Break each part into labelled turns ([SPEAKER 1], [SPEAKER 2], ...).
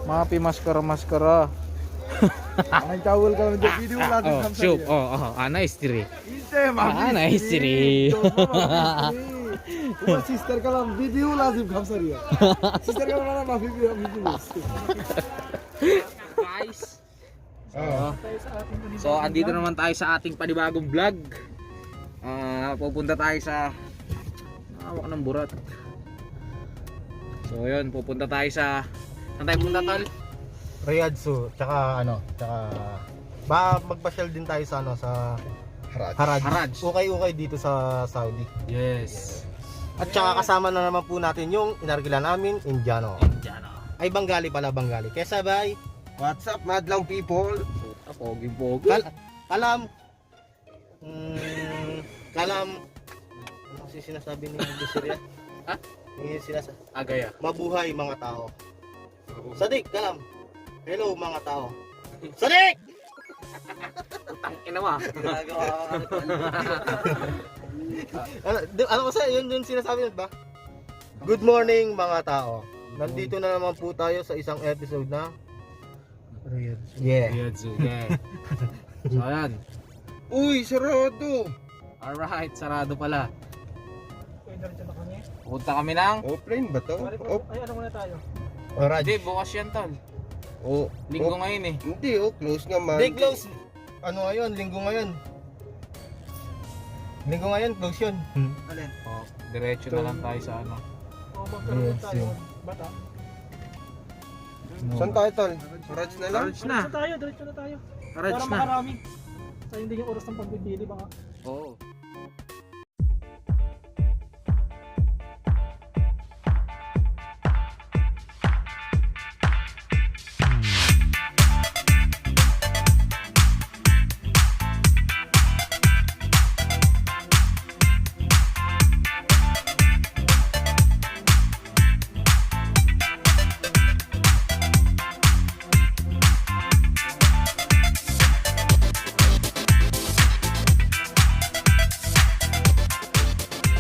[SPEAKER 1] Mapi maskara.
[SPEAKER 2] Ang tawal ka lang dyan, video natin
[SPEAKER 1] Oh, shoot. Ana istri.
[SPEAKER 2] Inte,
[SPEAKER 1] Ana istri.
[SPEAKER 2] Uma sister ka lang, video lazim kamsariya. Sister ka lang mafi video.
[SPEAKER 1] Guys. So, andito naman tayo sa ating panibagong vlog. Pupunta tayo sa hawak ng burat. So, yun, pupunta tayo sa saan tayo punta, tol?
[SPEAKER 3] Riyadh Zoo, tsaka magpasyal din tayo sa sa Haraj. Okay dito sa Saudi.
[SPEAKER 1] Yes.
[SPEAKER 3] At tsaka kasama na naman po natin yung inargila namin, Indiano. Ay Bengali pala, Bengali. Kaya sabay,
[SPEAKER 2] What's up, madlang people?
[SPEAKER 1] Pogi-pogi.
[SPEAKER 3] kalam. Kalam. Ano kasi sinasabi ni Desiree?
[SPEAKER 1] Ha?
[SPEAKER 3] Yung sinasabi.
[SPEAKER 1] Agaya.
[SPEAKER 3] Mabuhay mga tao. Sadik, kalam. Hello mga tao. Sadik!
[SPEAKER 1] Utang ina mo.
[SPEAKER 3] Ano kasi yun sinasabi nun ba? Good morning mga tao. Nandito na naman po tayo sa isang episode na Yeah.
[SPEAKER 1] Riyadh. Yeah. So, ayan.
[SPEAKER 2] Uy, sarado!
[SPEAKER 1] Alright, sarado pala. Punta kami ng...
[SPEAKER 2] Offline ba to?
[SPEAKER 3] Alright.
[SPEAKER 1] Hindi, bukas yan, tol.
[SPEAKER 2] Oh,
[SPEAKER 1] Linggo ngayon eh.
[SPEAKER 2] Hindi, close nga man.
[SPEAKER 3] Day close. Ano ngayon? Linggo ngayon. Linggo ngayon, close yun.
[SPEAKER 1] Oh, diretso na lang tayo sa ano.
[SPEAKER 2] Saan tayo, tol? Haraj na lang?
[SPEAKER 1] Haraj na.
[SPEAKER 4] Diretso na tayo.
[SPEAKER 1] Haraj
[SPEAKER 4] Para
[SPEAKER 1] na.
[SPEAKER 4] makarami. Sayang din yung oras ng pagbibili baka.
[SPEAKER 1] Oo.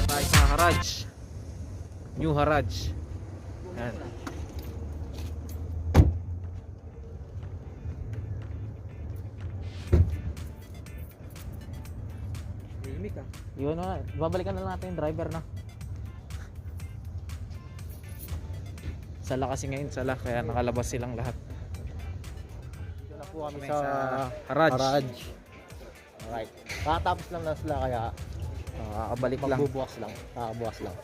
[SPEAKER 1] Tayo sa Haraj. New Haraj. Yan. Yun na, babalikan na lang natin yung driver na. Sala kasi ngayon, sala, kaya nakalabas silang lahat.
[SPEAKER 3] Dito na po kami
[SPEAKER 1] Kami
[SPEAKER 3] sa
[SPEAKER 1] Haraj.
[SPEAKER 3] Haraj. Alright. Kakatapos lang na sila kaya
[SPEAKER 1] Kakabalik lang.
[SPEAKER 3] magbubukas lang. Kakabukas lang.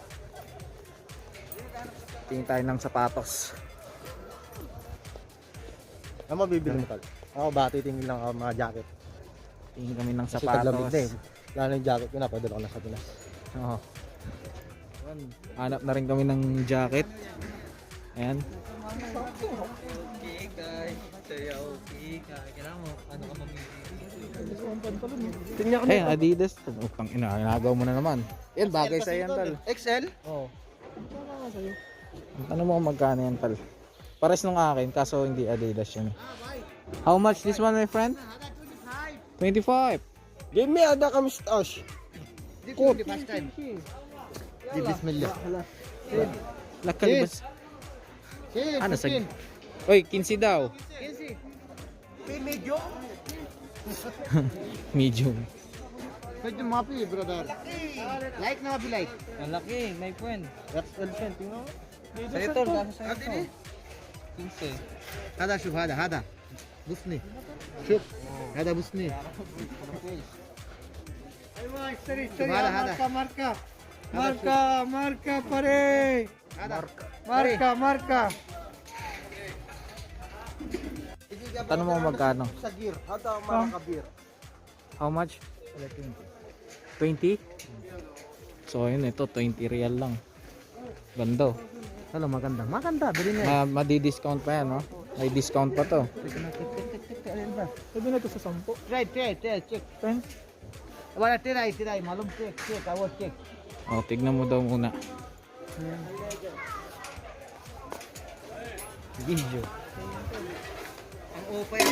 [SPEAKER 1] Tingin tayo ng sapatos.
[SPEAKER 3] Ano mabibili mo tal? Ako ba titingin lang ako mga jacket.
[SPEAKER 1] Tingin kami ng
[SPEAKER 3] Kasi taglamig
[SPEAKER 1] sapatos.
[SPEAKER 3] na eh. Lalo yung jacket ko na, padala ko na sa Pinas.
[SPEAKER 1] Oo. Hanap na rin kami ng jacket. Ayan.
[SPEAKER 3] Tingnan
[SPEAKER 1] Eh, Adidas. Utang ina, ginagawa mo na naman. Yan, bagay sa yan, tal.
[SPEAKER 2] XL?
[SPEAKER 3] Oo.
[SPEAKER 1] Tanong mo kung magkano yan, tal. Pares nung akin, kaso hindi Adidas yun. How much this one, my friend? 25.
[SPEAKER 2] Give me ada ka mustache.
[SPEAKER 3] Kot. Di bismillah.
[SPEAKER 1] Lakalibas. Ano sa... Oy, 15 daw.
[SPEAKER 3] Medyo.
[SPEAKER 1] Medium.
[SPEAKER 3] Medyo mapi, brother. Like na mapi like.
[SPEAKER 1] Ang laki, my friend.
[SPEAKER 3] XL pen, tingnan mo.
[SPEAKER 1] Sa'yo, tol. Kaso sa'yo, tol. 15.
[SPEAKER 3] هذا شوف هذا بصني شوف هذا بصني شوف هذا
[SPEAKER 2] Marka pare! Marka!
[SPEAKER 1] Tanong mo kung magkano.
[SPEAKER 3] sagir هذا marka beer
[SPEAKER 1] How much? 20? So, yun, ito, 20 real lang. Ganda.
[SPEAKER 3] Hello, maganda bili na
[SPEAKER 1] Madi-discount pa yan, no? May discount pa to.
[SPEAKER 4] Sabi na ito sa 10.
[SPEAKER 3] try check wala try malum check I will check
[SPEAKER 1] O, tignan mo daw muna.
[SPEAKER 3] video ang open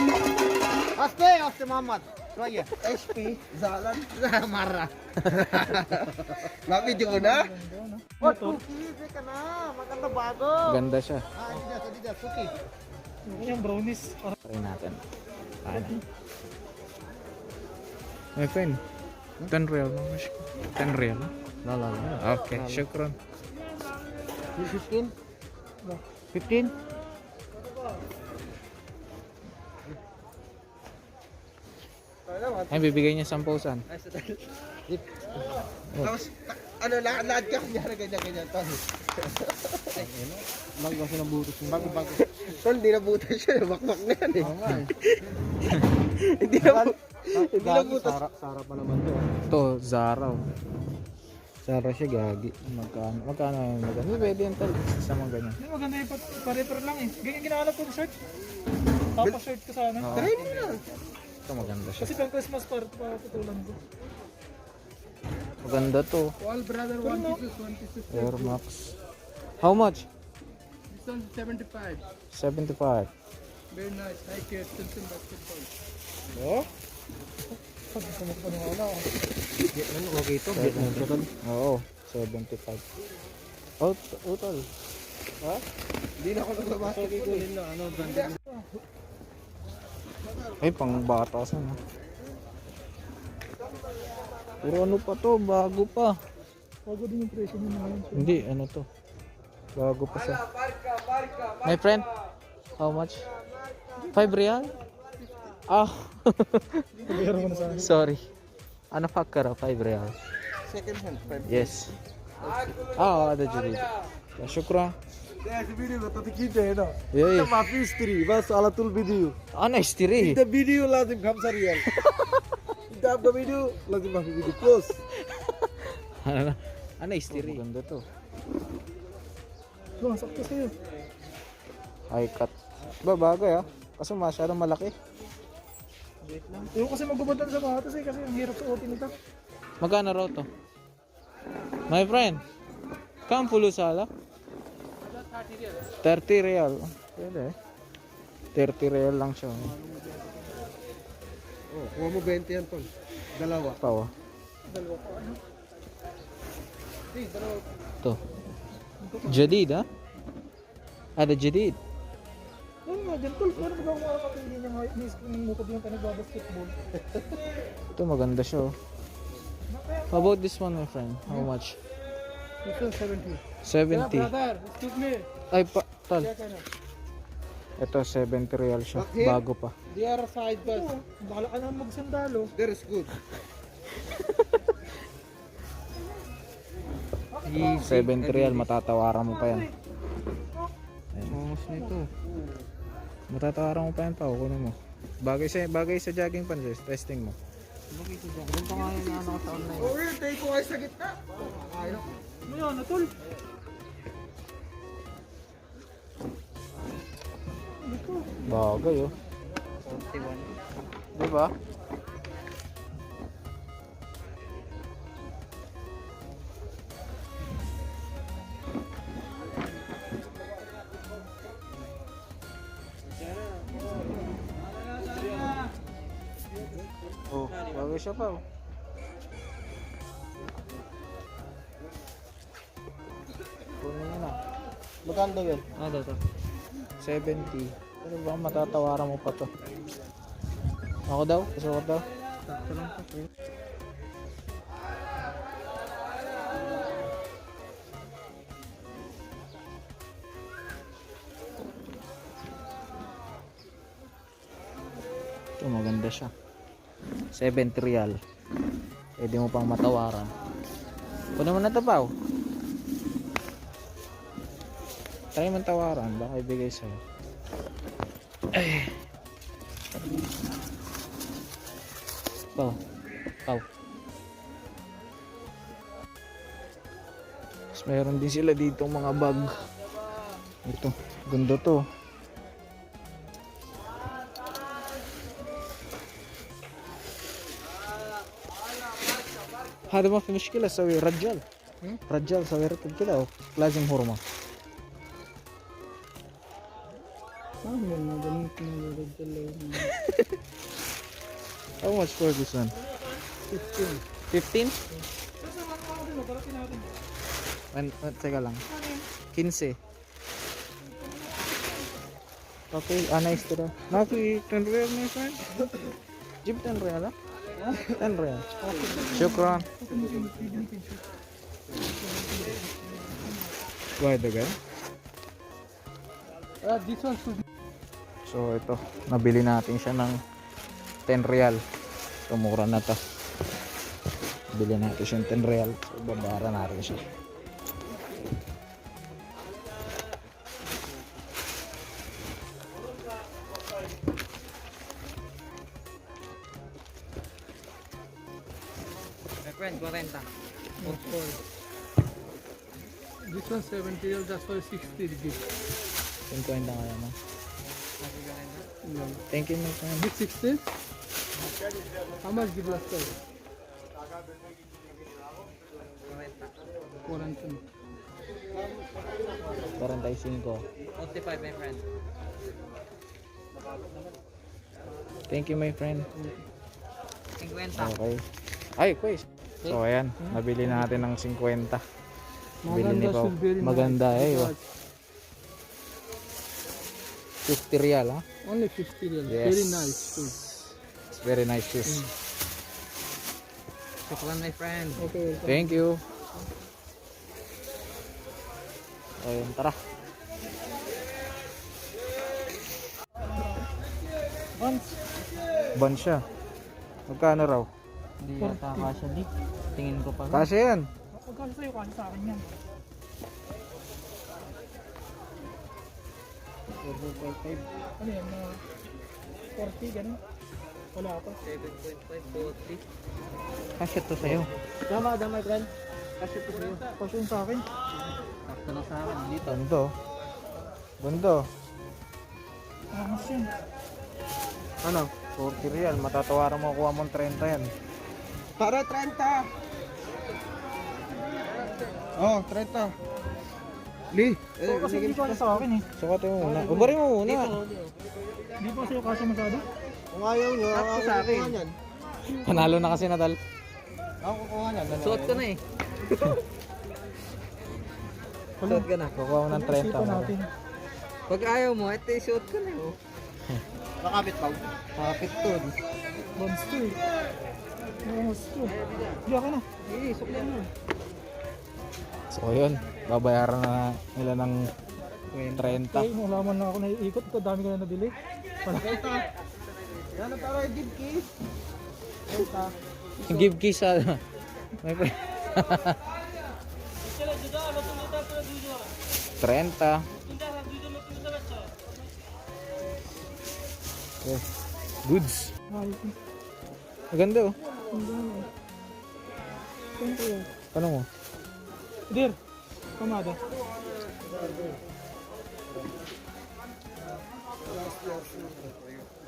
[SPEAKER 3] aste Muhammad Kaya, HP, Zalan, Mara. Mapidyo ko na?
[SPEAKER 4] What?
[SPEAKER 3] Ka na, maganda bago.
[SPEAKER 1] Ganda siya.
[SPEAKER 3] Adidas, okay.
[SPEAKER 4] Yung brownies.
[SPEAKER 1] Try natin. Ano? My friend, 10 real. 10 real.
[SPEAKER 3] Lala.
[SPEAKER 1] Okay, syukron.
[SPEAKER 3] 15? 15?
[SPEAKER 1] Ay, bibigay niya 10,000.
[SPEAKER 3] Tapos, ano, lahat ka kunyari ganyan-ganyan. Bago kasi nabutas mo. Bago. Tol, hindi nabutas siya. Bakbak na yan eh. Hindi nabutas. Sara pa naman to.
[SPEAKER 1] Ito, Zara.
[SPEAKER 3] Sara siya, gagi.
[SPEAKER 1] Magkano yung maganda? Pwede yan tal. Isa mga ganyan.
[SPEAKER 4] Hindi maganda yung pare-pare lang eh. Ganyan ginahanap ko ng shirt. Papa-shirt ko sana.
[SPEAKER 1] Oo.
[SPEAKER 3] Try mo na.
[SPEAKER 1] Ito maganda siya.
[SPEAKER 4] Kasi pang Christmas putulan ko.
[SPEAKER 1] Maganda to.
[SPEAKER 2] All brother, one pieces.
[SPEAKER 1] Air Max. How much?
[SPEAKER 2] This one 75.
[SPEAKER 1] 75.
[SPEAKER 2] Very nice. High care, Simpson basketball.
[SPEAKER 1] Oh?
[SPEAKER 4] Sabi ko mo pa nung wala.
[SPEAKER 3] Ano, okay ito? Vietnam siya tol.
[SPEAKER 1] Oo, 75. Oh, tol. Ha?
[SPEAKER 3] Hindi na ako nagbabasketball eh. Ano, branded.
[SPEAKER 1] Ay, pang bata sa no. Puro ano pa to, bago pa.
[SPEAKER 4] Bago din yung presyo niya ngayon.
[SPEAKER 1] Hindi, ano to. Bago pa siya. My friend, how much? 5 real? Ah,
[SPEAKER 4] Pagayaro mo na sana.
[SPEAKER 1] sorry. Ano fuck ka raw? 5 real.
[SPEAKER 3] Second hand, 5.
[SPEAKER 1] Yes. Ah, ada jadi. Ya, syukran.
[SPEAKER 2] That's video का तो खींचे है ना
[SPEAKER 1] Yey.
[SPEAKER 2] माफी स्त्री बस على طول فيديو
[SPEAKER 1] Ana istiri.
[SPEAKER 2] ده فيديو لازم 5 ريال انت आपका वीडियो لازم माफी video close
[SPEAKER 1] Ana istiri. Ganda to.
[SPEAKER 4] Bang, sakto sa'yo.
[SPEAKER 1] High cut. Ba, bagay ah. Kaso masyadong malaki.
[SPEAKER 4] Yung kasi magbabad sa sapatos eh. Kasi ang hirap sa OT nito.
[SPEAKER 1] Magkano raw to? My friend, kam puluh sala? 30 real. Pwede eh. 30 real lang siya.
[SPEAKER 3] Oh, kuha mo 20 yan tol. Dalawa.
[SPEAKER 1] Tawa.
[SPEAKER 4] Dalawa pa ano.
[SPEAKER 1] To. Jadid ah? Ada jadid.
[SPEAKER 4] Oo nga, dyan tol. Pero ba kung makakapili niya nga yung mukod yung nagbabasketball?
[SPEAKER 1] Ito maganda siya oh. How about this one my friend? How much?
[SPEAKER 2] This one 70
[SPEAKER 1] 70.
[SPEAKER 2] brother excuse me
[SPEAKER 1] Ay pa, tal.
[SPEAKER 2] क्या कहना
[SPEAKER 1] Ito 70 real siya.
[SPEAKER 3] Okay.
[SPEAKER 1] Bago pa.
[SPEAKER 2] they are size bus
[SPEAKER 4] Oo, bakala ka na magsandalo.
[SPEAKER 3] There is good.
[SPEAKER 1] 70 real matatawaran mo pa yan.
[SPEAKER 3] Mangos nito.
[SPEAKER 1] Matatawaran mo pa yan pa, kunin mo. Bagay sa jogging pants, testing mo.
[SPEAKER 3] Bakit ito dyan? Ganito nga yung ano ko sa online.
[SPEAKER 2] oh weird take ko ay sa gitna
[SPEAKER 3] Ayaw.
[SPEAKER 4] Ano yan, tol?
[SPEAKER 1] Bagay oh.
[SPEAKER 3] 41.
[SPEAKER 1] Di ba? Oh, bagay siya pa oh. Kunin mo na.
[SPEAKER 3] Magkano daw yun?
[SPEAKER 1] Ano to? 70. Pero baka matatawaran mo pa to. Ako daw? Kasukat daw?
[SPEAKER 3] Sakto lang pa.
[SPEAKER 1] Ito maganda siya. 70 real. Pwede mo pang matawaran. Kunin mo na ito pa. Try mo tawaran. Baka ibigay sa'yo. Ay. Pau. Pau. Tapos mayroon din sila dito mga bag. Ito. Ganda to. هذا ما في مشكلة سوي رجال رجال سوي رتب كده لازم هرمة
[SPEAKER 4] Ah, may mga ganito na nalagdala yun.
[SPEAKER 1] How much for this one? 15? 15? Teka lang. 15. Okay, nice to know. Naki, 10 real my friend. Jeep 10 real ah? 10 real. Shukran. Why the guy?
[SPEAKER 4] This one should
[SPEAKER 1] So ito, nabili natin siya ng 10 real. So mura na to. Bili natin siya ng 10 real. So babayaran natin siya.
[SPEAKER 5] My friend, 40.
[SPEAKER 4] This one 70 real, that's why 60 ringgit.
[SPEAKER 1] 50 kaya mo. Thank you my friend.
[SPEAKER 4] Big 60? How much did last time? 40.
[SPEAKER 1] 45.
[SPEAKER 5] 45, my friend.
[SPEAKER 1] Thank you my friend.
[SPEAKER 5] 50.
[SPEAKER 1] Okay. Ay, quiz. So ayan, nabili natin ng 50. Bili ni Pao. Maganda eh. 50 real ha.
[SPEAKER 4] Only 50 real.
[SPEAKER 1] Yes.
[SPEAKER 4] Very nice too.
[SPEAKER 1] It's very nice shoes.
[SPEAKER 5] Shukran, my friend.
[SPEAKER 4] Okay, welcome.
[SPEAKER 1] Thank you. Ayun, tara. Ban siya. Magkano raw?
[SPEAKER 5] Hindi yata kasha di. Tingin ko pa.
[SPEAKER 1] Kasi yan.
[SPEAKER 4] Pagkano sa'yo, kasi sa akin yan. 4.5. Ano yan? 40, ganun? Wala pa.
[SPEAKER 5] 7.5, 40.
[SPEAKER 1] Kasi to sa'yo.
[SPEAKER 5] Dama, my friend. Kasi ito sa'yo.
[SPEAKER 4] Kasi yun sa akin.
[SPEAKER 5] Sakto na sa akin. Dito.
[SPEAKER 1] Bando. Bando.
[SPEAKER 4] Angas yun.
[SPEAKER 1] Ano? 40 real. Matatawaran mo kuha mong 30 yan.
[SPEAKER 2] Para 30. Oh, 30. Li.
[SPEAKER 4] Kasi hindi ko sa akin eh.
[SPEAKER 1] Sukatin mo muna. Ubarin mo muna.
[SPEAKER 4] Hindi pa sa'yo kasi masyado.
[SPEAKER 2] Kung ayaw nyo, ako
[SPEAKER 5] sa akin.
[SPEAKER 2] kukuha niyan.
[SPEAKER 1] Panalo na kasi Natal.
[SPEAKER 2] Ako kukuha niyan.
[SPEAKER 5] Suot ko na eh. Suot ka na.
[SPEAKER 1] Kukuha mo ng 30.
[SPEAKER 4] Isipan natin.
[SPEAKER 5] Pag ayaw mo, ito suot ko na oh.
[SPEAKER 2] Nakapit pa.
[SPEAKER 5] Kapit to.
[SPEAKER 4] Bonds to eh. Bonds to. Hindi ako na.
[SPEAKER 5] Eh, sukli mo.
[SPEAKER 1] So yun. Babayaran na nila ng 30.
[SPEAKER 4] Kaya nalaman na ako na iikot. Ito dami ko na nabili. Wala.
[SPEAKER 2] Yan ang tara, give key.
[SPEAKER 1] Give kiss sa may 30. Oh, goods.
[SPEAKER 4] Ayos na.
[SPEAKER 1] Maganda oh.
[SPEAKER 4] Ang dami. Thank you.
[SPEAKER 1] Ano mo?
[SPEAKER 4] Dear, kamada.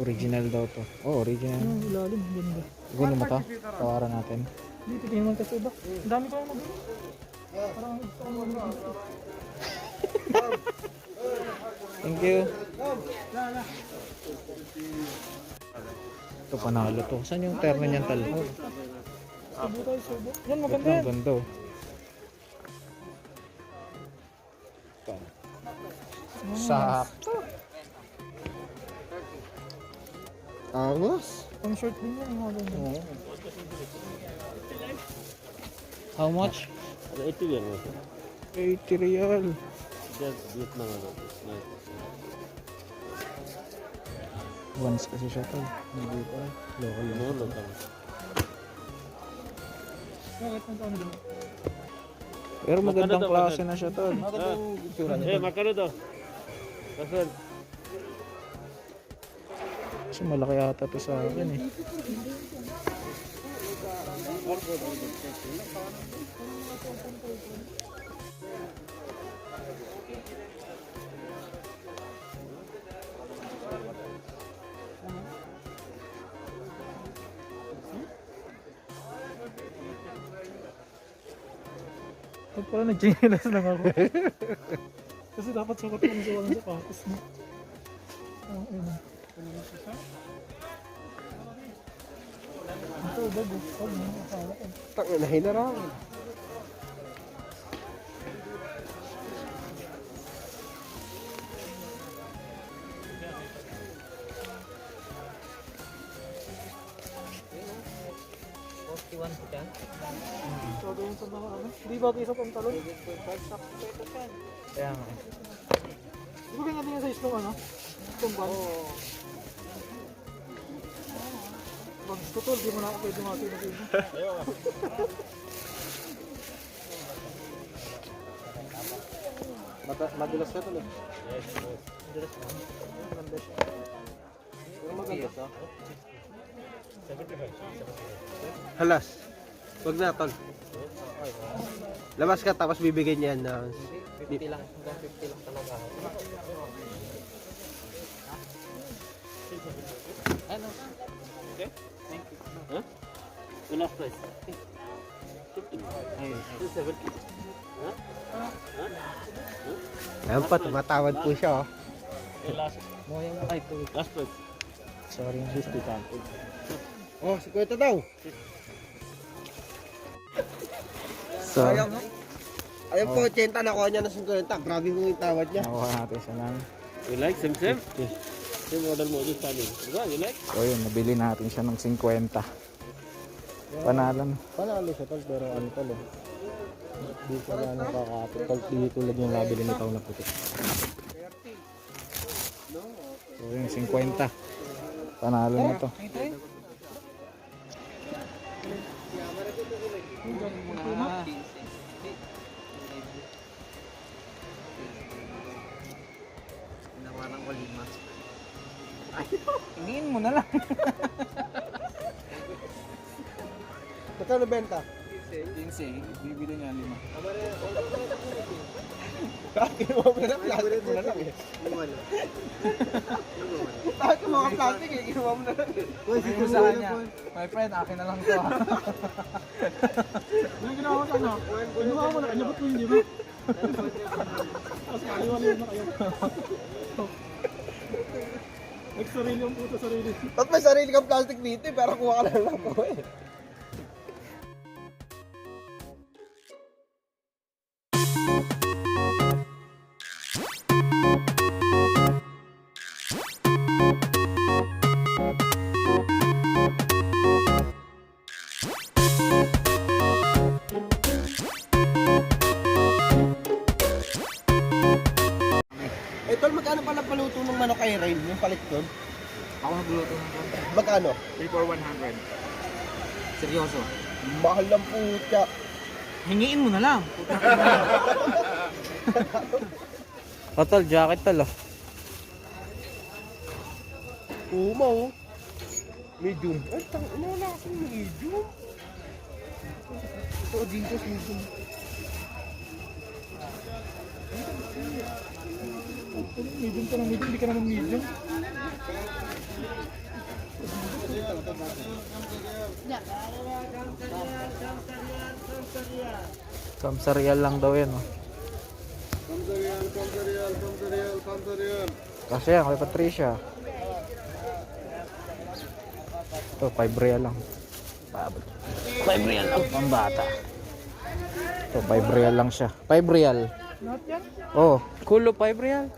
[SPEAKER 1] Original daw to. Oh, original.
[SPEAKER 4] Ang ilalim, ganda.
[SPEAKER 1] Gulo mo to? Tawaran natin.
[SPEAKER 4] Dito tingin mo kasi iba. Ang dami ko na nabili. Parang gusto ko nabili.
[SPEAKER 1] Thank you. Ito panalo to. Saan yung terno niyan tal?
[SPEAKER 4] Subo tayo, subo. Yan, maganda
[SPEAKER 1] Ito
[SPEAKER 4] yan.
[SPEAKER 1] ang ganda oh. Sakto.
[SPEAKER 2] Angas.
[SPEAKER 4] Pang short din yan, yung mga ganda.
[SPEAKER 1] How much?
[SPEAKER 2] 80 yan.
[SPEAKER 1] 80 real.
[SPEAKER 2] Just na nga.
[SPEAKER 1] Once kasi siya tol. Hindi pa. Local lang.
[SPEAKER 2] Local.
[SPEAKER 4] Bakit ang ano daw?
[SPEAKER 1] Pero magandang klase na siya tol.
[SPEAKER 2] Magkano to? Kasal.
[SPEAKER 1] Kasi malaki ata to sa akin eh.
[SPEAKER 4] Pag pala nag-chinelas lang ako. Kasi dapat sukat ko sa walang sapatos mo. Ito, bago. Huwag mo, asawa ko.
[SPEAKER 2] Tangin na hinarangan.
[SPEAKER 4] Bago yung sa mga ano. Di bago isa pang talon.
[SPEAKER 1] Kaya nga.
[SPEAKER 4] Di ba ganyan din yung size nung ano? Itong ban? Pag tutol, di mo na ako pwede masinag yun.
[SPEAKER 2] Madulas ka tuloy. Halas. Wag na, tol. Labas ka tapos bibigyan niya na
[SPEAKER 5] 50 lang. Hanggang 50 lang talaga. Ano?
[SPEAKER 3] Enough price.
[SPEAKER 2] Ayan pa, tumatawad po siya, oh.
[SPEAKER 3] Last price.
[SPEAKER 1] Sorry, 50 tanto.
[SPEAKER 2] Oh, 50 daw.
[SPEAKER 1] So,
[SPEAKER 2] Ayun po, 80 nakuha niya na 50. Grabe mo yung tawad niya.
[SPEAKER 1] nakuha natin siya ng
[SPEAKER 3] You like Sim? Yung model mo dito sa amin. Diba? You like?
[SPEAKER 1] so yun, nabili natin siya ng 50. Panalan.
[SPEAKER 2] Panalo siya, tol, pero ano tol, eh. Di siya na nakakapit. Tol, di tulad yung nabili ni Tao na puti.
[SPEAKER 1] So yun, 50. Panalo na to.
[SPEAKER 5] Nawalan ko 5.
[SPEAKER 1] Tingin mo na lang.
[SPEAKER 2] Magkano benta?
[SPEAKER 1] 15, bibili niya 5.
[SPEAKER 2] Kinuha mo na, plastic mo na lang eh. Bakit yung mga plastic eh, kinuha mo na lang eh.
[SPEAKER 1] Sabi ko sa kanya, my friend, akin na lang to.
[SPEAKER 4] Yung ginawa ko ano? Ginawa mo na kanya, ba't mo hindi ba? Tapos kaliwala na kayo. Nagsarili ang puto sarili.
[SPEAKER 2] Ba't may sarili kang plastic dito eh, pero kuha ka na lang ako eh. Eh, tol, magkano pala paluto ng manok kay Rain? Yung palit doon?
[SPEAKER 1] Ako nagluto ng konti.
[SPEAKER 2] Magkano?
[SPEAKER 1] 3 for 100.
[SPEAKER 5] Seryoso.
[SPEAKER 2] Mahal lang puta.
[SPEAKER 5] Hingiin mo na lang.
[SPEAKER 1] Tol, jacket tol.
[SPEAKER 2] Uma oh. Medium. Ay, wala akong medium. Ito, Adidas medium.
[SPEAKER 4] Medium ka ng medium, hindi ka naman medium.
[SPEAKER 1] Kamsarial lang daw yan. Oh. Kasi yan, kay Patricia. Ito, 5 real lang. 5 real lang, pambata. Ito, 5 real lang siya. 5 real.
[SPEAKER 4] Lahat yan?
[SPEAKER 1] Oh, kulo 5 real.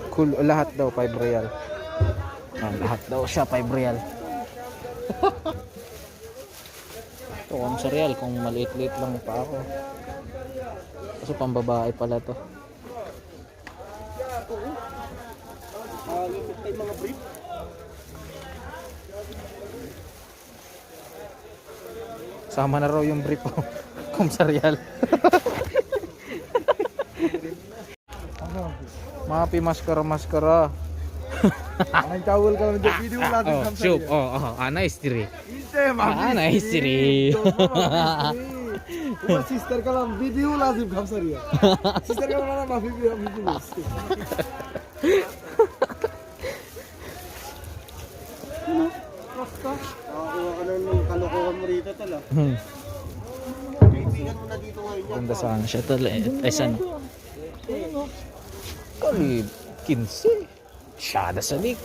[SPEAKER 1] Kulo, lahat daw 5 real. Yan, lahat daw siya 5 real. Ito, kamsarial kung maliit-liit lang pa ako. Kasi pambabae pala to.
[SPEAKER 2] Ay, mga brief.
[SPEAKER 1] Sama na raw yung brief ko. Kumsarial. Mga pimaskara-maskara.
[SPEAKER 2] Ang tawal ka lang dyan. Video natin
[SPEAKER 1] Oh, soup. Nice tiri.
[SPEAKER 2] Hindi,
[SPEAKER 1] Nice tiri.
[SPEAKER 2] sister ka lang. Video lazim kamsariya. Sister ka lang na video. Nakakuha ka na ng kalokohan mo rito tala. Kaibigan mo na dito ngayon yan.
[SPEAKER 1] Ganda saan siya tol eh. Ay saan? Kali 15. Syada sa lik.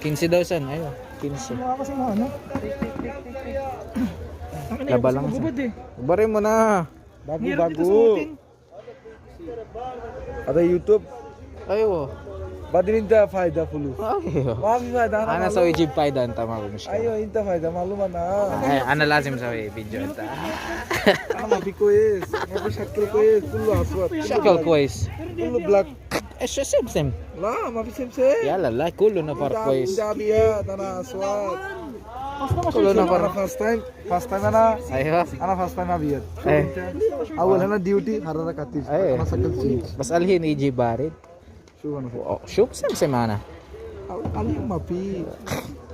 [SPEAKER 1] 15 daw saan? Ayun. 15.
[SPEAKER 4] Mukha kasi mga ano. Ang ina,
[SPEAKER 1] Laba
[SPEAKER 4] kasi
[SPEAKER 1] lang siya.
[SPEAKER 4] magubad eh.
[SPEAKER 1] Barin mo na.
[SPEAKER 2] Bago,
[SPEAKER 4] Hirap dito
[SPEAKER 2] bago.
[SPEAKER 4] suotin.
[SPEAKER 2] Ada YouTube.
[SPEAKER 1] Ayo.
[SPEAKER 2] Badin inta fayda fulu.
[SPEAKER 1] Ayo.
[SPEAKER 2] Mami fayda.
[SPEAKER 1] Ana sa ujib fayda anta malumus.
[SPEAKER 2] Ayo inta fayda maluman na.
[SPEAKER 1] Ay, ana lazim sa video anta.
[SPEAKER 2] Ana mafi kois. Mafi shakil kois. Kullu aswat.
[SPEAKER 1] Shakal kois.
[SPEAKER 2] Kullu black.
[SPEAKER 1] Sem.
[SPEAKER 2] La mafi semse.
[SPEAKER 1] Yala la kullu na par kois.
[SPEAKER 2] Punjabiya tana aswat.
[SPEAKER 1] Kullu na
[SPEAKER 2] Ana
[SPEAKER 1] par.
[SPEAKER 2] first time ana.
[SPEAKER 1] Ayo.
[SPEAKER 2] Ana first time abiyat.
[SPEAKER 1] Eh.
[SPEAKER 2] Awal ana duty harara katis.
[SPEAKER 1] Ay.
[SPEAKER 2] Ana sakal change.
[SPEAKER 1] Bas alhin iji barid.
[SPEAKER 2] Shu ana.
[SPEAKER 1] Oh, shuk sem ana.
[SPEAKER 2] Ali mafi.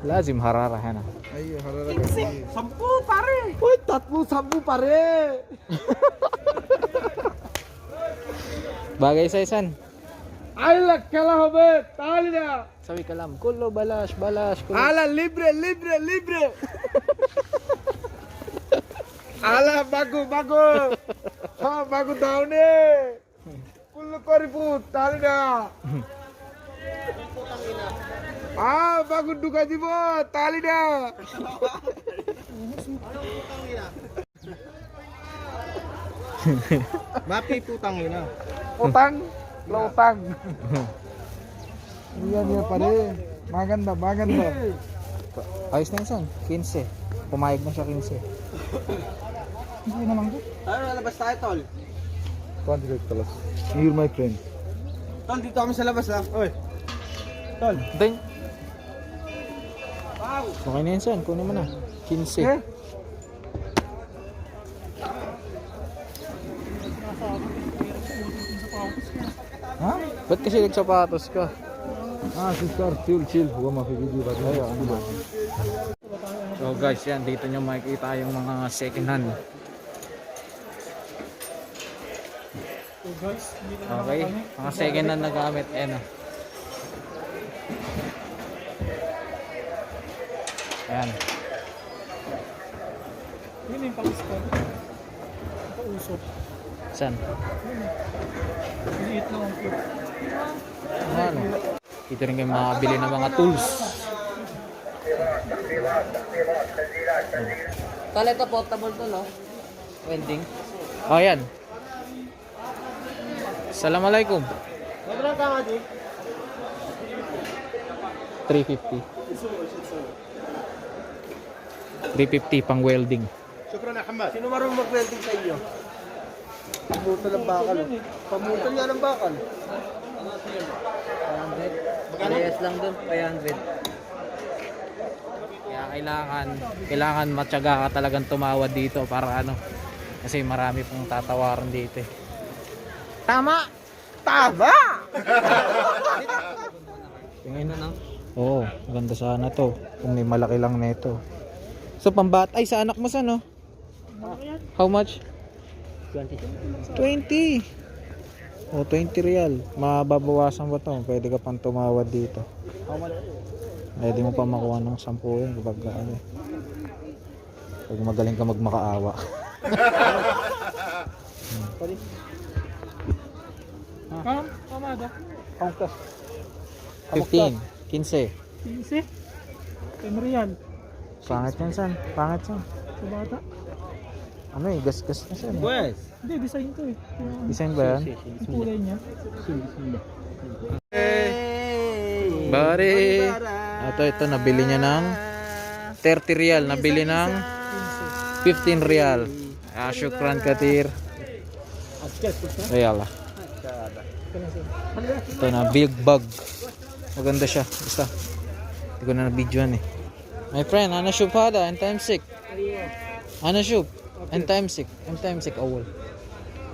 [SPEAKER 1] Lazim harara hana.
[SPEAKER 2] Ayo harara katis.
[SPEAKER 4] 10 pare.
[SPEAKER 2] Oy tatmu sampu pare.
[SPEAKER 1] Bagay sa isan.
[SPEAKER 2] আইলা খেলা হবে তাহলে না
[SPEAKER 1] Sabi kalam, kullo balas. Kullo.
[SPEAKER 2] আলা Libre Libre Libre আলা বাগু বাগু হ্যাঁ বাগু দাও নে কুল্লু করিবু তাহলে না বাগু ঢুকা দিব তাহলে না
[SPEAKER 3] Mapi putang ina.
[SPEAKER 2] utang lo utang iya iya pare maganda maganda
[SPEAKER 1] Ayos na isan. 15. Pumayag na siya 15.
[SPEAKER 4] Hindi naman ko.
[SPEAKER 3] Ano, labas tayo, tol?
[SPEAKER 2] Contact class you're my friend
[SPEAKER 3] Tol, dito kami sa labas lang. Oy.
[SPEAKER 1] Ding. Okay na yan son. Kunin mo na. 15.
[SPEAKER 2] eh ha
[SPEAKER 1] Ba't kasi nagsapatos ka?
[SPEAKER 2] sister chill huwag mapigil ba
[SPEAKER 1] Ayo, ano ba? So guys, yan. Dito nyo makikita yung mga second hand.
[SPEAKER 4] So guys, hindi na naman
[SPEAKER 1] Okay?
[SPEAKER 4] kami.
[SPEAKER 1] Mga second hand na gamit. Ayan o. Ayan.
[SPEAKER 4] Yun yung pang-score. Pausok.
[SPEAKER 1] Saan?
[SPEAKER 4] Maliit lang ang flip.
[SPEAKER 1] Ano? Dito rin kayo makabili ng mga tools.
[SPEAKER 5] Kala ito portable to, no? Welding.
[SPEAKER 1] Oh, yan. Assalamualaikum.
[SPEAKER 3] Sobrang ka nga, di?
[SPEAKER 1] 350. 350 pang welding.
[SPEAKER 3] Syukran na, Hamad. Sino marunong mag-welding sa inyo? Pamutal ng bakal. Pamutal nga ng bakal.
[SPEAKER 5] 500. Parehas lang dun, 500.
[SPEAKER 1] Kaya kailangan matyaga ka talagang tumawad dito para ano. Kasi marami pong tatawaran dito. Eh. Tama!
[SPEAKER 3] Tama!
[SPEAKER 1] Tingin na no? Oo, maganda sana to. Kung may malaki lang nito. So pambat ay sa anak mo sa no? How much? 20. Oh, 20 real. Mababawasan ba to? Pwede ka pang tumawad dito. Pwede mo pa makuha ng 10 yun kapag ano. Pag magaling ka magmakaawa.
[SPEAKER 4] Kamada.
[SPEAKER 1] 15, 15.
[SPEAKER 4] 15. 10 real.
[SPEAKER 1] Pangit yan san. Pangit yan.
[SPEAKER 4] Sa bata.
[SPEAKER 1] Ano eh, gas-gas na siya. Eh.
[SPEAKER 3] Pues.
[SPEAKER 4] Hindi, design to eh. Yung
[SPEAKER 1] Design ba yan?
[SPEAKER 4] yung kulay niya.
[SPEAKER 1] Bari. Ito, nabili niya ng 30 real. Nabili ng 15 real. Ah, syukran katir. Real ah. Ito na, big bag. Maganda siya. Basta. Hindi ko na na-videoan eh. My friend, ana shub hada, and time sick. Ana shub, and time sick. And time sick awal.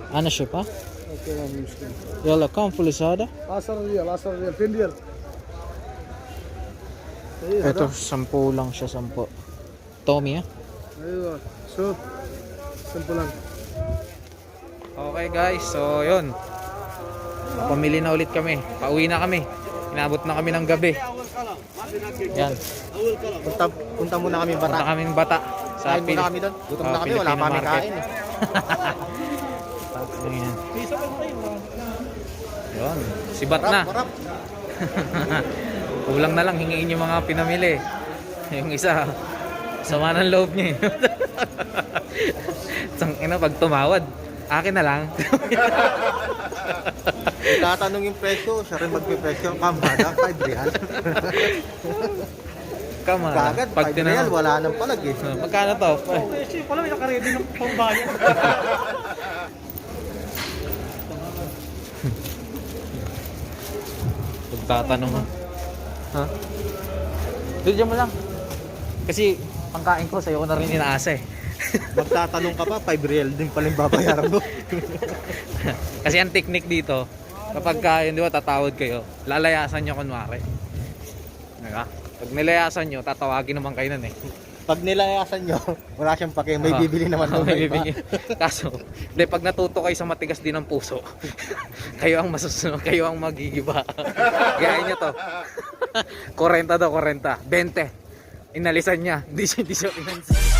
[SPEAKER 1] Ana shub ha?
[SPEAKER 2] okay I'm used to
[SPEAKER 1] Yalla, come full hada.
[SPEAKER 2] 10 real 10 real
[SPEAKER 1] Ito, 10 lang siya, 10. Tommy ha?
[SPEAKER 2] ayun so simple lang
[SPEAKER 1] Okay guys, so yun. Pamili na ulit kami. Pauwi na kami. Inabot na kami ng gabi. Yan.
[SPEAKER 3] Punta muna kami
[SPEAKER 1] Punta
[SPEAKER 3] bata.
[SPEAKER 1] kami ng bata.
[SPEAKER 3] Kain muna kami doon. Gutom na kami, wala
[SPEAKER 1] Filipino
[SPEAKER 3] pa kami
[SPEAKER 1] market.
[SPEAKER 3] kain eh.
[SPEAKER 1] Ayan.
[SPEAKER 4] Isa pa tayo.
[SPEAKER 1] Yun. Sibat na.
[SPEAKER 3] Marap.
[SPEAKER 1] Kulang na lang hingiin yung mga pinamili. Yung isa, sama ng loob niya eh. Sang ina, pag tumawad, akin na lang.
[SPEAKER 3] Itatanong yung presyo, siya rin magpipresyo. Kamada, 5 real.
[SPEAKER 1] Come on.
[SPEAKER 3] Kagad, 5 real, wala nang palag eh.
[SPEAKER 1] Magkano to?
[SPEAKER 4] Kasi pala may nakaredy ng pambayan.
[SPEAKER 1] Pagtatanong mo. Ha? Doon mo lang. Kasi pangkain ko, sa'yo ko na rin inaasa eh.
[SPEAKER 3] Magtatanong ka pa, 5 real din pala yung babayaran mo.
[SPEAKER 1] Kasi ang technique dito, kapag yun, di ba, tatawad kayo, lalayasan nyo kunwari. Diba? Pag nilayasan nyo, tatawagin naman kayo nun eh.
[SPEAKER 3] Pag nilayasan nyo, wala siyang pake, may bibili naman
[SPEAKER 1] Oo,
[SPEAKER 3] doon.
[SPEAKER 1] may bibigyan. Kaso, di, pag natuto kayo sa matigas din ng puso, kayo ang masusunod, kayo ang magigiba. Gaya nyo to. 40 daw, 40. 20. Inalisan niya. Hindi siya pinansin.